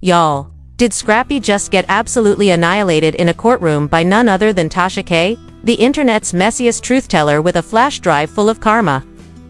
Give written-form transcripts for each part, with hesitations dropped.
Y'all, did Scrappy just get absolutely annihilated in a courtroom by none other than Tasha K, the internet's messiest truth-teller with a flash drive full of karma?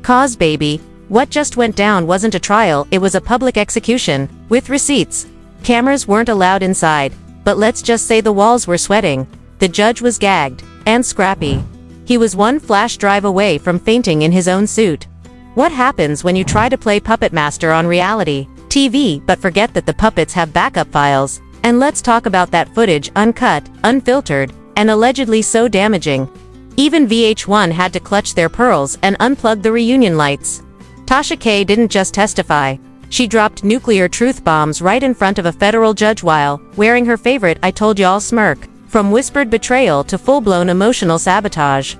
'Cause baby, what just went down wasn't a trial, it was a public execution, with receipts. Cameras weren't allowed inside, but let's just say the walls were sweating. The judge was gagged, and Scrappy. He was one flash drive away from fainting in his own suit. What happens when you try to play Puppet Master on reality TV but forget that the puppets have backup files? And let's talk about that footage, uncut, unfiltered, and allegedly so damaging. Even VH1 had to clutch their pearls and unplug the reunion lights. Tasha K didn't just testify. She dropped nuclear truth bombs right in front of a federal judge while wearing her favorite "I told y'all" smirk. From whispered betrayal to full-blown emotional sabotage.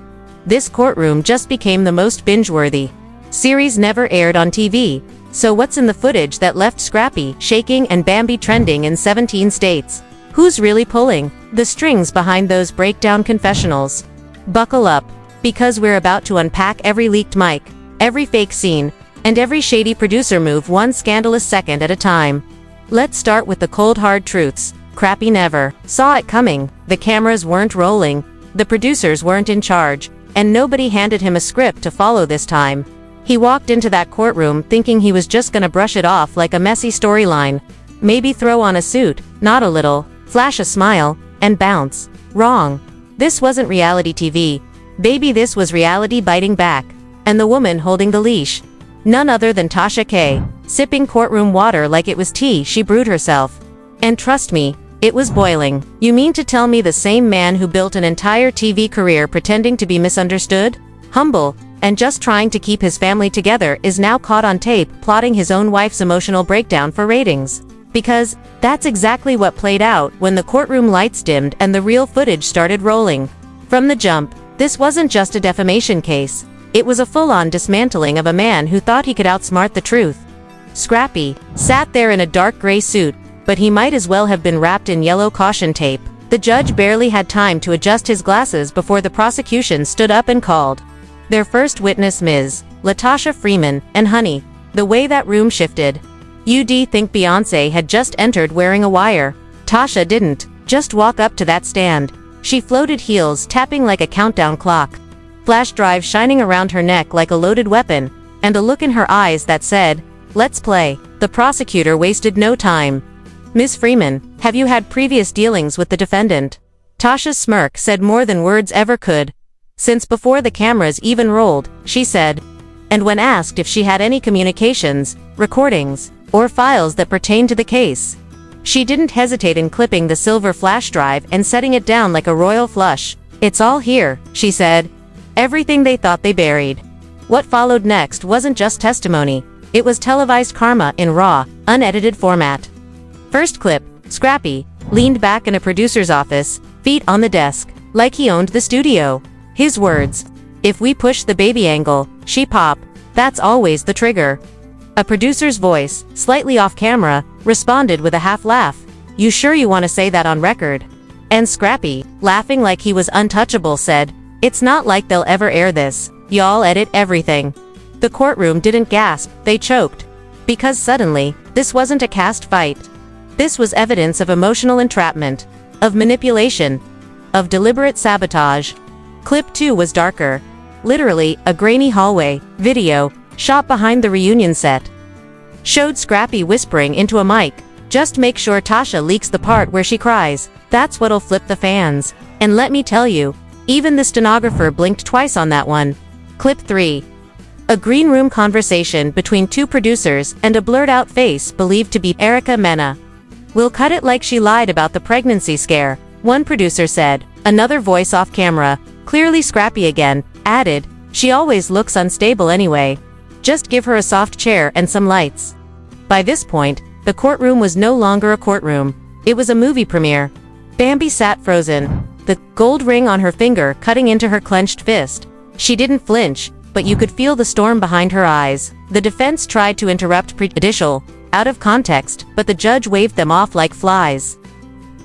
This courtroom just became the most binge-worthy series never aired on TV. So what's in the footage that left Scrappy shaking and Bambi trending in 17 states? Who's really pulling the strings behind those breakdown confessionals? Buckle up, because we're about to unpack every leaked mic, every fake scene, and every shady producer move one scandalous second at a time. Let's start with the cold hard truths. Scrappy never saw it coming. The cameras weren't rolling, the producers weren't in charge, and nobody handed him a script to follow this time. He walked into that courtroom thinking he was just gonna brush it off like a messy storyline. Maybe throw on a suit, nod a little, flash a smile, and bounce. Wrong. This wasn't reality TV. Baby, this was reality biting back. And the woman holding the leash. None other than Tasha K, sipping courtroom water like it was tea she brewed herself. And trust me, it was boiling. You mean to tell me the same man who built an entire TV career pretending to be misunderstood, humble, and just trying to keep his family together is now caught on tape plotting his own wife's emotional breakdown for ratings? Because that's exactly what played out when the courtroom lights dimmed and the real footage started rolling. From the jump, this wasn't just a defamation case. It was a full-on dismantling of a man who thought he could outsmart the truth. Scrappy sat there in a dark gray suit, but he might as well have been wrapped in yellow caution tape. The judge barely had time to adjust his glasses before the prosecution stood up and called their first witness, Ms. LaTasha Freeman, and honey, the way that room shifted. You'd think Beyoncé had just entered wearing a wire. Tasha didn't just walk up to that stand. She floated, heels tapping like a countdown clock, flash drive shining around her neck like a loaded weapon, and a look in her eyes that said, "Let's play." The prosecutor wasted no time. "Ms. Freeman, have you had previous dealings with the defendant?" Tasha's smirk said more than words ever could. Since before the cameras even rolled, she said. And when asked if she had any communications, recordings, or files that pertained to the case, she didn't hesitate in clipping the silver flash drive and setting it down like a royal flush. "It's all here," she said. Everything they thought they buried. What followed next wasn't just testimony. It was televised karma in raw, unedited format. First clip, Scrappy leaned back in a producer's office, feet on the desk, like he owned the studio. His words, "If we push the baby angle, she pop, that's always the trigger." A producer's voice, slightly off camera, responded with a half laugh. "You sure you want to say that on record?" And Scrappy, laughing like he was untouchable, said, "It's not like they'll ever air this. Y'all edit everything." The courtroom didn't gasp, they choked. Because suddenly, this wasn't a cast fight. This was evidence of emotional entrapment, of manipulation, of deliberate sabotage. Clip 2 was darker. Literally, a grainy hallway video, shot behind the reunion set, showed Scrappy whispering into a mic, "Just make sure Tasha leaks the part where she cries. That's what'll flip the fans." And let me tell you, even the stenographer blinked twice on that one. Clip 3. A green room conversation between two producers and a blurred-out face believed to be Erica Mena. "We'll cut it like she lied about the pregnancy scare," one producer said. Another voice off camera, clearly Scrappy again, added, "She always looks unstable anyway. Just give her a soft chair and some lights." By this point, the courtroom was no longer a courtroom. It was a movie premiere. Bambi sat frozen, the gold ring on her finger cutting into her clenched fist. She didn't flinch, but you could feel the storm behind her eyes. The defense tried to interrupt prejudicial, out of context, but the judge waved them off like flies.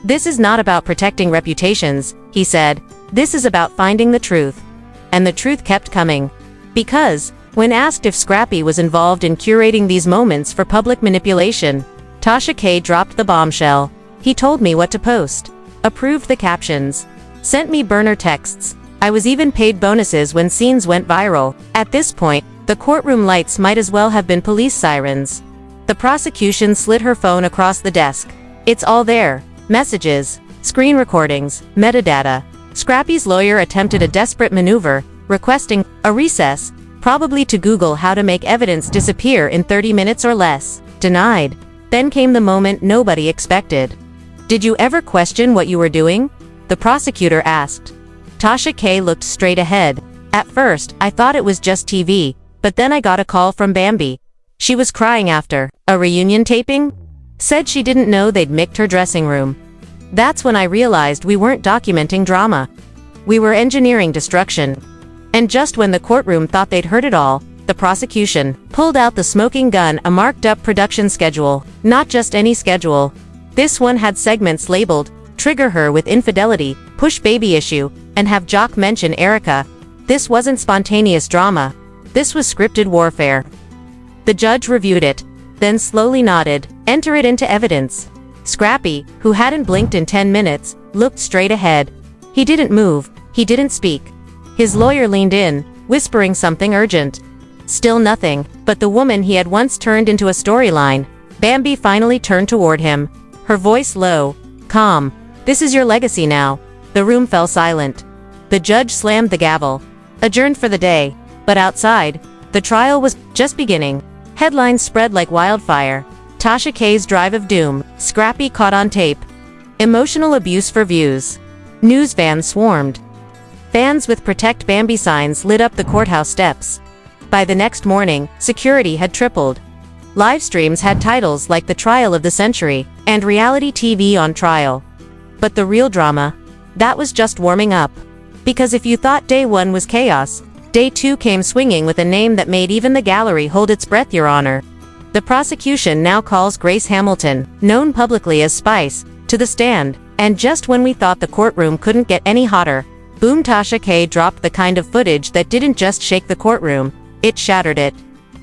"This is not about protecting reputations," he said. "This is about finding the truth." And the truth kept coming. Because, when asked if Scrappy was involved in curating these moments for public manipulation, Tasha K dropped the bombshell. He told me what to post. Approved the captions. Sent me burner texts. I was even paid bonuses when scenes went viral. At this point, the courtroom lights might as well have been police sirens. The prosecution slid her phone across the desk. It's all there. Messages, screen recordings, metadata. Scrappy's lawyer attempted a desperate maneuver, requesting a recess, probably to Google how to make evidence disappear in 30 minutes or less. Denied. Then came the moment nobody expected. Did you ever question what you were doing? The prosecutor asked. Tasha K looked straight ahead. At first, I thought it was just TV, but then I got a call from Bambi. She was crying after a reunion taping. Said she didn't know they'd micked her dressing room. That's when I realized we weren't documenting drama. We were engineering destruction. And just when the courtroom thought they'd heard it all, the prosecution pulled out the smoking gun, a marked-up production schedule. Not just any schedule. This one had segments labeled, Trigger Her with Infidelity, Push Baby Issue, and Have Jock Mention Erica. This wasn't spontaneous drama. This was scripted warfare. The judge reviewed it, then slowly nodded, enter it into evidence. Scrappy, who hadn't blinked in 10 minutes, looked straight ahead. He didn't move, he didn't speak. His lawyer leaned in, whispering something urgent. Still nothing, but the woman he had once turned into a storyline. Bambi finally turned toward him, her voice low, calm. This is your legacy now. The room fell silent. The judge slammed the gavel. Adjourned for the day. But outside, the trial was just beginning. Headlines spread like wildfire. Tasha K's Drive of Doom, Scrappy caught on tape. Emotional abuse for views. News vans swarmed. Fans with Protect Bambi signs lit up the courthouse steps. By the next morning, security had tripled. Live streams had titles like The Trial of the Century and Reality TV on Trial. But the real drama? That was just warming up. Because if you thought day one was chaos, day two came swinging with a name that made even the gallery hold its breath, Your Honor. The prosecution now calls Grace Hamilton, known publicly as Spice, to the stand, and just when we thought the courtroom couldn't get any hotter, boom, Tasha K dropped the kind of footage that didn't just shake the courtroom, it shattered it.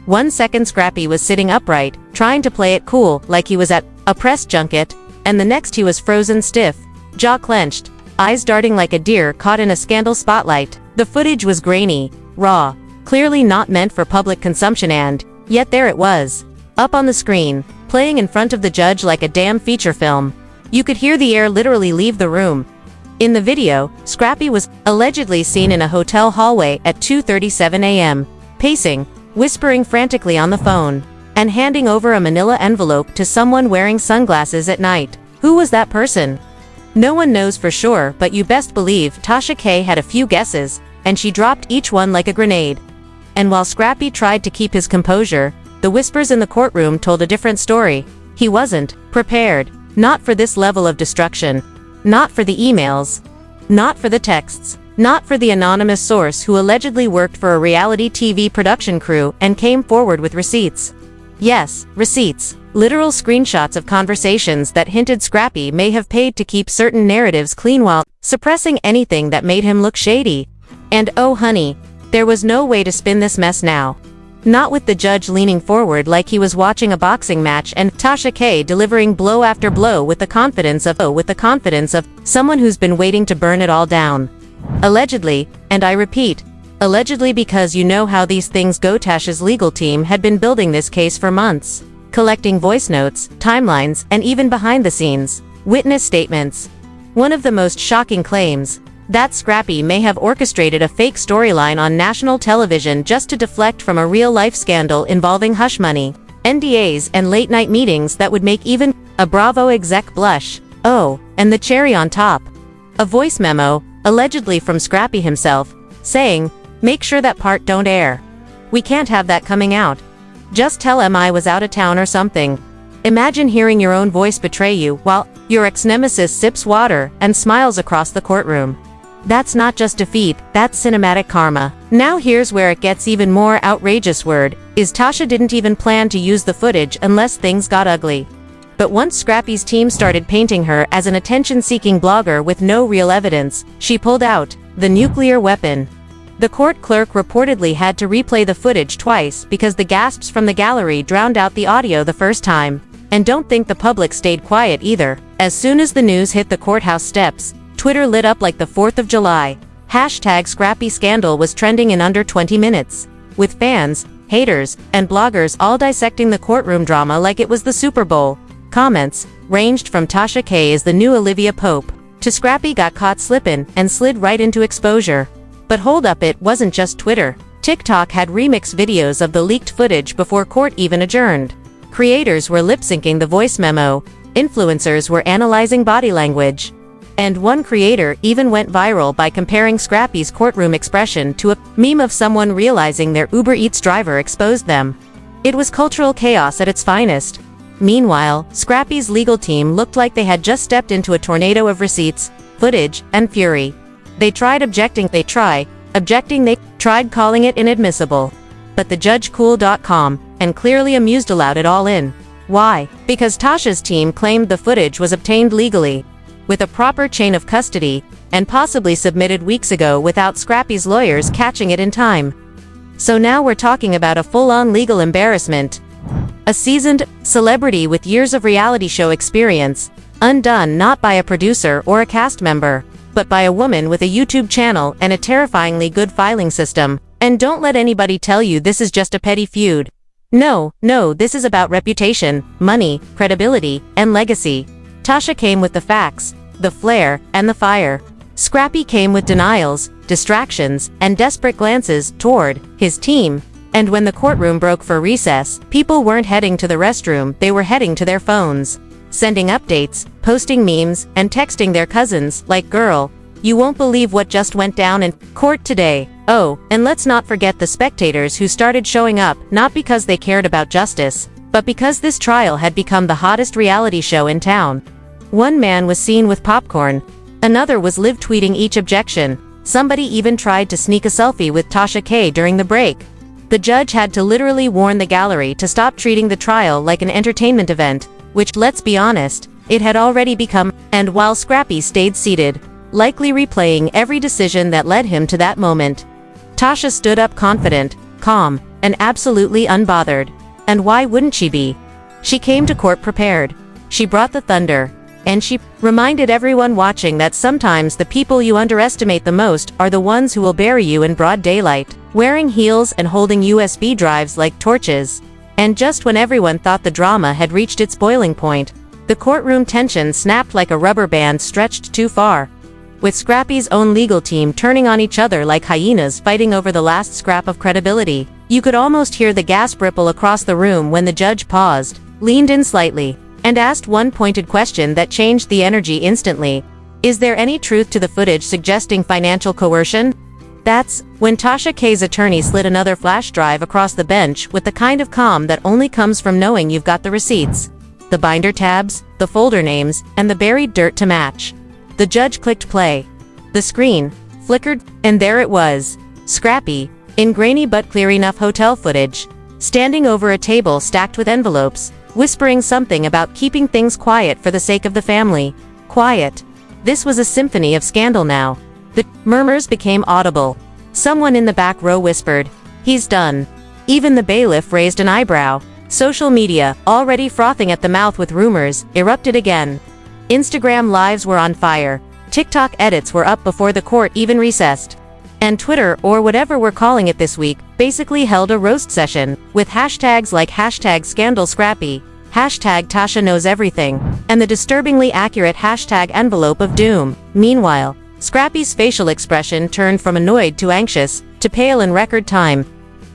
1 second Scrappy was sitting upright, trying to play it cool, like he was at a press junket, and the next he was frozen stiff, jaw clenched, eyes darting like a deer caught in a scandal spotlight. The footage was grainy, raw, clearly not meant for public consumption, and yet there it was, up on the screen, playing in front of the judge like a damn feature film. You could hear the air literally leave the room. In the video, Scrappy was allegedly seen in a hotel hallway at 2:37 a.m., pacing, whispering frantically on the phone, and handing over a manila envelope to someone wearing sunglasses at night. Who was that person? No one knows for sure, but you best believe Tasha K had a few guesses, and she dropped each one like a grenade. And while Scrappy tried to keep his composure, the whispers in the courtroom told a different story. He wasn't prepared, not for this level of destruction, not for the emails, not for the texts, not for the anonymous source who allegedly worked for a reality TV production crew and came forward with receipts. Yes, receipts. Literal screenshots of conversations that hinted Scrappy may have paid to keep certain narratives clean while suppressing anything that made him look shady. And oh honey, there was no way to spin this mess now. Not with the judge leaning forward like he was watching a boxing match and Tasha K delivering blow after blow with the confidence of someone who's been waiting to burn it all down. Allegedly, and I repeat, allegedly, because you know how these things go. Tasha's legal team had been building this case for months, collecting voice notes, timelines, and even behind-the-scenes witness statements. One of the most shocking claims, that Scrappy may have orchestrated a fake storyline on national television just to deflect from a real-life scandal involving hush money, NDAs, and late-night meetings that would make even a Bravo exec blush. Oh, and the cherry on top, a voice memo, allegedly from Scrappy himself, saying, "Make sure that part don't air. We can't have that coming out. Just tell him I was out of town or something." Imagine hearing your own voice betray you while your ex-nemesis sips water and smiles across the courtroom. That's not just defeat, that's cinematic karma. Now here's where it gets even more outrageous. Word is Tasha didn't even plan to use the footage unless things got ugly. But once Scrappy's team started painting her as an attention-seeking blogger with no real evidence, she pulled out the nuclear weapon. The court clerk reportedly had to replay the footage twice because the gasps from the gallery drowned out the audio the first time. And don't think the public stayed quiet either. As soon as the news hit the courthouse steps, Twitter lit up like the 4th of July. Hashtag Scrappy scandal was trending in under 20 minutes, with fans, haters, and bloggers all dissecting the courtroom drama like it was the Super Bowl. Comments ranged from Tasha K is the new Olivia Pope, to Scrappy got caught slippin' and slid right into exposure. But hold up, it wasn't just Twitter. TikTok had remix videos of the leaked footage before court even adjourned. Creators were lip-syncing the voice memo, influencers were analyzing body language, and one creator even went viral by comparing Scrappy's courtroom expression to a meme of someone realizing their Uber Eats driver exposed them. It was cultural chaos at its finest. Meanwhile, Scrappy's legal team looked like they had just stepped into a tornado of receipts, footage, and fury. They tried calling it inadmissible. But the judge cool.com, and clearly amused allowed it all in. Why? Because Tasha's team claimed the footage was obtained legally, with a proper chain of custody, and possibly submitted weeks ago without Scrappy's lawyers catching it in time. So now we're talking about a full-on legal embarrassment. A seasoned celebrity with years of reality show experience, undone not by a producer or a cast member, but by a woman with a YouTube channel and a terrifyingly good filing system. And don't let anybody tell you this is just a petty feud. No, this is about reputation, money, credibility, and legacy. Tasha came with the facts, the flair, and the fire. Scrappy came with denials, distractions, and desperate glances toward his team. And when the courtroom broke for recess, people weren't heading to the restroom, they were heading to their phones, sending updates, posting memes, and texting their cousins, like, "Girl, you won't believe what just went down in court today." Oh, and let's not forget the spectators who started showing up, not because they cared about justice, but because this trial had become the hottest reality show in town. One man was seen with popcorn. Another was live tweeting each objection. Somebody even tried to sneak a selfie with Tasha K during the break. The judge had to literally warn the gallery to stop treating the trial like an entertainment event, which, let's be honest, it had already become. And while Scrappy stayed seated, likely replaying every decision that led him to that moment, Tasha stood up confident, calm, and absolutely unbothered. And why wouldn't she be? She came to court prepared. She brought the thunder. And she reminded everyone watching that sometimes the people you underestimate the most are the ones who will bury you in broad daylight, wearing heels and holding USB drives like torches. And just when everyone thought the drama had reached its boiling point, the courtroom tension snapped like a rubber band stretched too far. With Scrappy's own legal team turning on each other like hyenas fighting over the last scrap of credibility, you could almost hear the gasp ripple across the room when the judge paused, leaned in slightly, and asked one pointed question that changed the energy instantly. Is there any truth to the footage suggesting financial coercion? That's when Tasha K's attorney slid another flash drive across the bench with the kind of calm that only comes from knowing you've got the receipts, the binder tabs, the folder names, and the buried dirt to match. The judge clicked play. The screen flickered, and there it was. Scrappy, in grainy but clear enough hotel footage, standing over a table stacked with envelopes, whispering something about keeping things quiet for the sake of the family. Quiet. This was a symphony of scandal now. The murmurs became audible. Someone in the back row whispered, "He's done." Even the bailiff raised an eyebrow. Social media, already frothing at the mouth with rumors, erupted again. Instagram lives were on fire. TikTok edits were up before the court even recessed. And Twitter, or whatever we're calling it this week, basically held a roast session, with hashtags like #ScandalScrappy, #TashaKnows and the disturbingly accurate #envelope of doom. Meanwhile, Scrappy's facial expression turned from annoyed to anxious, to pale in record time.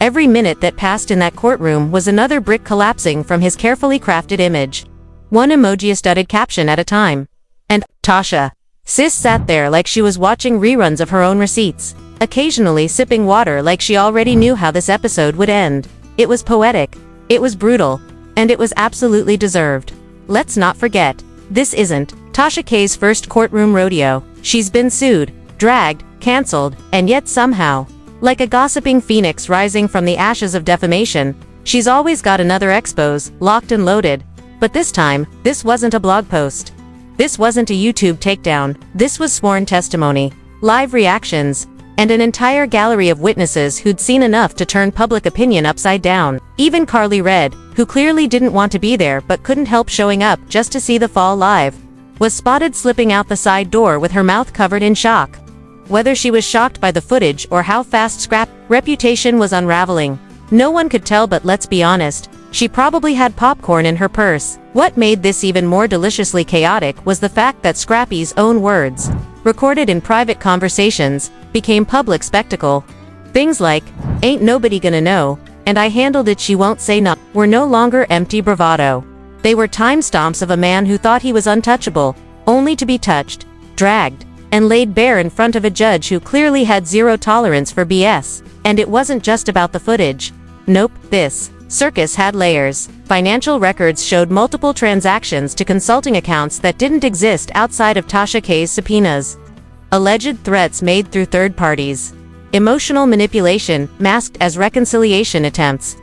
Every minute that passed in that courtroom was another brick collapsing from his carefully crafted image. One emoji-studded caption at a time. And Tasha. Sis sat there like she was watching reruns of her own receipts, occasionally sipping water like she already knew how this episode would end. It was poetic, it was brutal, and it was absolutely deserved. Let's not forget, this isn't Tasha K's first courtroom rodeo. She's been sued, dragged, cancelled, and yet somehow, like a gossiping phoenix rising from the ashes of defamation, she's always got another expose, locked and loaded. But this time, this wasn't a blog post. This wasn't a YouTube takedown. This was sworn testimony, live reactions, and an entire gallery of witnesses who'd seen enough to turn public opinion upside down. Even Carly Red, who clearly didn't want to be there but couldn't help showing up just to see the fall live, was spotted slipping out the side door with her mouth covered in shock. Whether she was shocked by the footage or how fast Scrappy's reputation was unraveling, no one could tell, but let's be honest, she probably had popcorn in her purse. What made this even more deliciously chaotic was the fact that Scrappy's own words, recorded in private conversations, became public spectacle. Things like, "Ain't nobody gonna know," and "I handled it, she won't say no," were no longer empty bravado. They were timestamps of a man who thought he was untouchable, only to be touched, dragged, and laid bare in front of a judge who clearly had zero tolerance for BS. And it wasn't just about the footage. Nope, this circus had layers. Financial records showed multiple transactions to consulting accounts that didn't exist outside of Tasha K's subpoenas. Alleged threats made through third parties. Emotional manipulation masked as reconciliation attempts.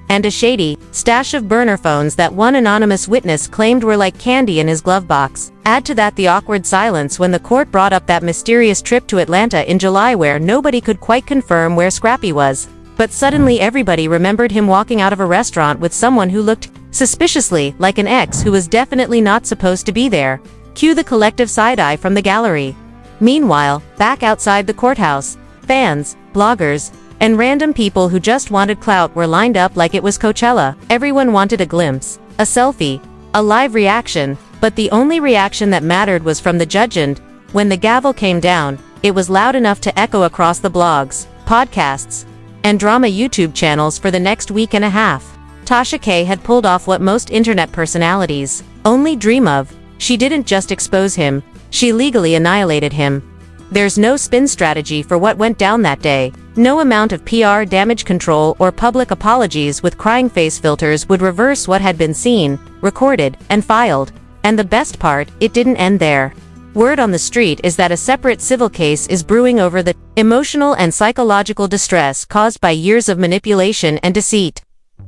And a shady stash of burner phones that one anonymous witness claimed were like candy in his glove box. Add to that the awkward silence when the court brought up that mysterious trip to Atlanta in July where nobody could quite confirm where Scrappy was. But suddenly everybody remembered him walking out of a restaurant with someone who looked suspiciously like an ex who was definitely not supposed to be there. Cue the collective side-eye from the gallery. Meanwhile, back outside the courthouse, fans, bloggers, and random people who just wanted clout were lined up like it was Coachella. Everyone wanted a glimpse, a selfie, a live reaction, but the only reaction that mattered was from the judge, and when the gavel came down, it was loud enough to echo across the blogs, podcasts, and drama YouTube channels for the next week and a half. Tasha K had pulled off what most internet personalities only dream of. She didn't just expose him, she legally annihilated him. There's no spin strategy for what went down that day. No amount of PR damage control or public apologies with crying face filters would reverse what had been seen, recorded, and filed. And the best part, it didn't end there. Word on the street is that a separate civil case is brewing over the emotional and psychological distress caused by years of manipulation and deceit.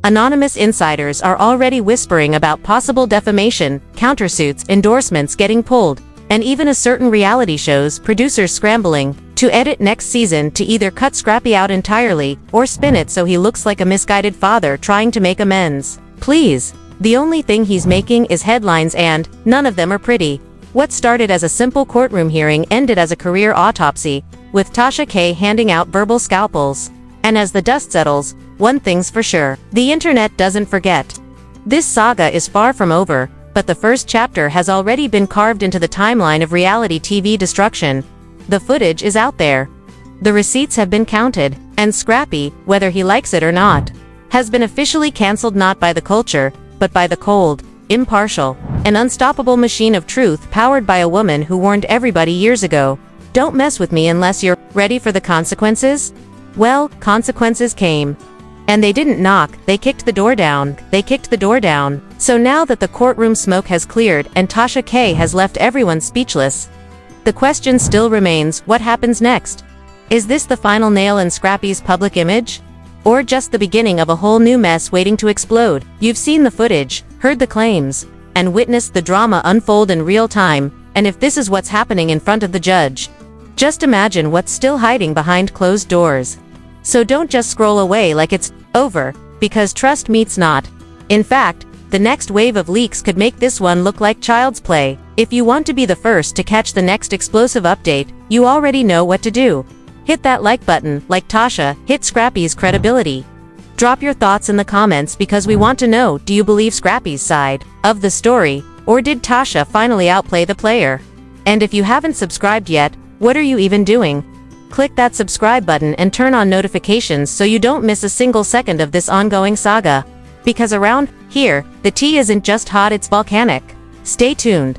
Anonymous insiders are already whispering about possible defamation, countersuits, endorsements getting pulled, and even a certain reality show's producers scrambling to edit next season to either cut Scrappy out entirely or spin it so he looks like a misguided father trying to make amends. Please. The only thing he's making is headlines, and none of them are pretty. What started as a simple courtroom hearing ended as a career autopsy, with Tasha K handing out verbal scalpels. And as the dust settles, one thing's for sure, the internet doesn't forget. This saga is far from over, but the first chapter has already been carved into the timeline of reality TV destruction. The footage is out there. The receipts have been counted, and Scrappy, whether he likes it or not, has been officially cancelled, not by the culture, but by the cold, impartial, and unstoppable machine of truth powered by a woman who warned everybody years ago, "Don't mess with me unless you're ready for the consequences." Well, consequences came. And they didn't knock, they kicked the door down. So now that the courtroom smoke has cleared and Tasha K has left everyone speechless, the question still remains, what happens next? Is this the final nail in Scrappy's public image? Or just the beginning of a whole new mess waiting to explode? You've seen the footage, heard the claims, and witnessed the drama unfold in real time, and if this is what's happening in front of the judge, just imagine what's still hiding behind closed doors. So don't just scroll away like it's over, because trust me, it's not. In fact, the next wave of leaks could make this one look like child's play. If you want to be the first to catch the next explosive update, you already know what to do. Hit that like button, like Tasha hit Scrappy's credibility. Drop your thoughts in the comments because we want to know, do you believe Scrappy's side of the story, or did Tasha finally outplay the player? And if you haven't subscribed yet, what are you even doing? Click that subscribe button and turn on notifications so you don't miss a single second of this ongoing saga. Because around here, the tea isn't just hot, it's volcanic. Stay tuned.